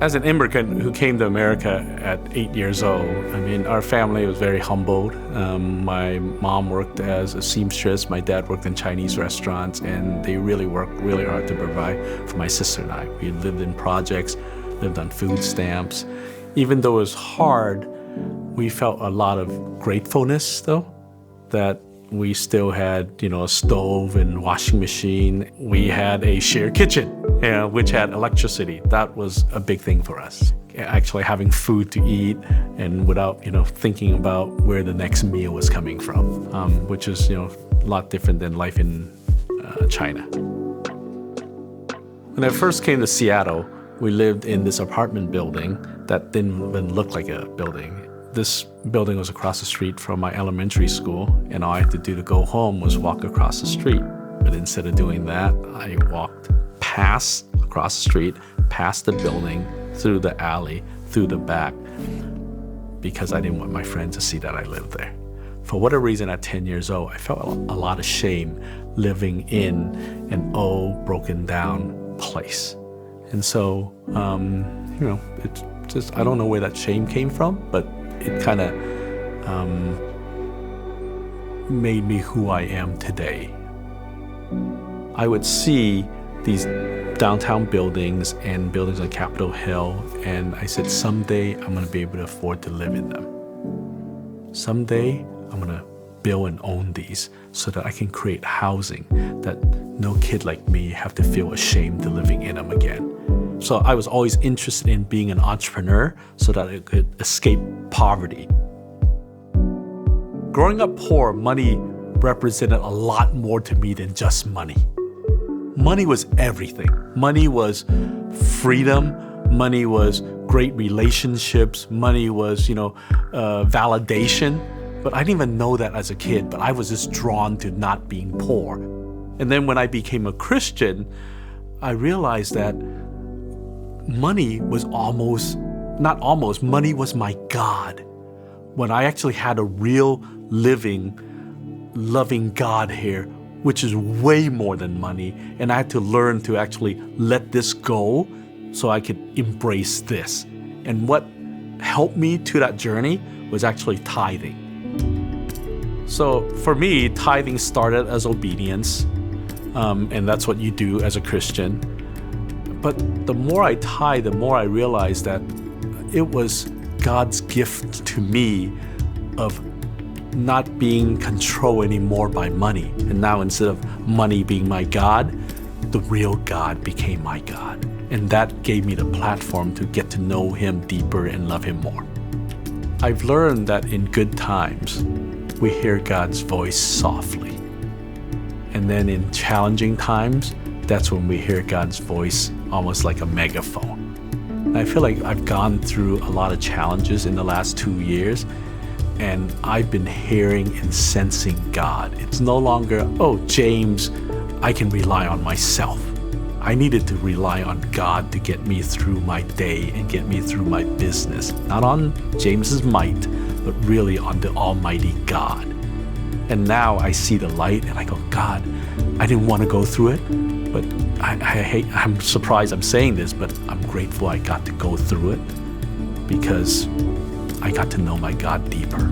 As an immigrant who came to America at 8 years old, our family was very humbled. My mom worked as a seamstress, my dad worked in Chinese restaurants, and they really worked really hard to provide for my sister and I. We lived in projects, lived on food stamps. Even though it was hard, we felt a lot of gratefulness, though, that we still had, a stove and washing machine. We had a shared kitchen, which had electricity. That was a big thing for us. Actually having food to eat and without, thinking about where the next meal was coming from, which is, a lot different than life in China. When I first came to Seattle, we lived in this apartment building that didn't even look like a building. This building was across the street from my elementary school, and all I had to do to go home was walk across the street. But instead of doing that, I walked across the street, past the building, through the alley, through the back, because I didn't want my friends to see that I lived there. For whatever reason, at 10 years old, I felt a lot of shame living in an old, broken down place. And so, it's just, I don't know where that shame came from, but it kind of made me who I am today. I would see these downtown buildings and buildings on Capitol Hill, and I said, someday I'm going to be able to afford to live in them. Someday I'm going to build and own these so that I can create housing that no kid like me have to feel ashamed to living in them again. So I was always interested in being an entrepreneur so that I could escape poverty. Growing up poor, money represented a lot more to me than just money. Money was everything. Money was freedom. Money was great relationships. Money was, validation. But I didn't even know that as a kid, but I was just drawn to not being poor. And then when I became a Christian, I realized that money was money was my God. When I actually had a real living, loving God here, which is way more than money, and I had to learn to actually let this go so I could embrace this. And what helped me to that journey was actually tithing. So for me, tithing started as obedience, and that's what you do as a Christian. But the more I tithe, the more I realized that it was God's gift to me of not being controlled anymore by money. And now instead of money being my God, the real God became my God. And that gave me the platform to get to know Him deeper and love Him more. I've learned that in good times, we hear God's voice softly. And then in challenging times, that's when we hear God's voice almost like a megaphone. And I feel like I've gone through a lot of challenges in the last 2 years, and I've been hearing and sensing God. It's no longer, James, I can rely on myself. I needed to rely on God to get me through my day and get me through my business. Not on James's might, but really on the Almighty God. And now I see the light and I go, God, I didn't want to go through it, but I'm surprised I'm saying this, but I'm grateful I got to go through it because I got to know my God deeper.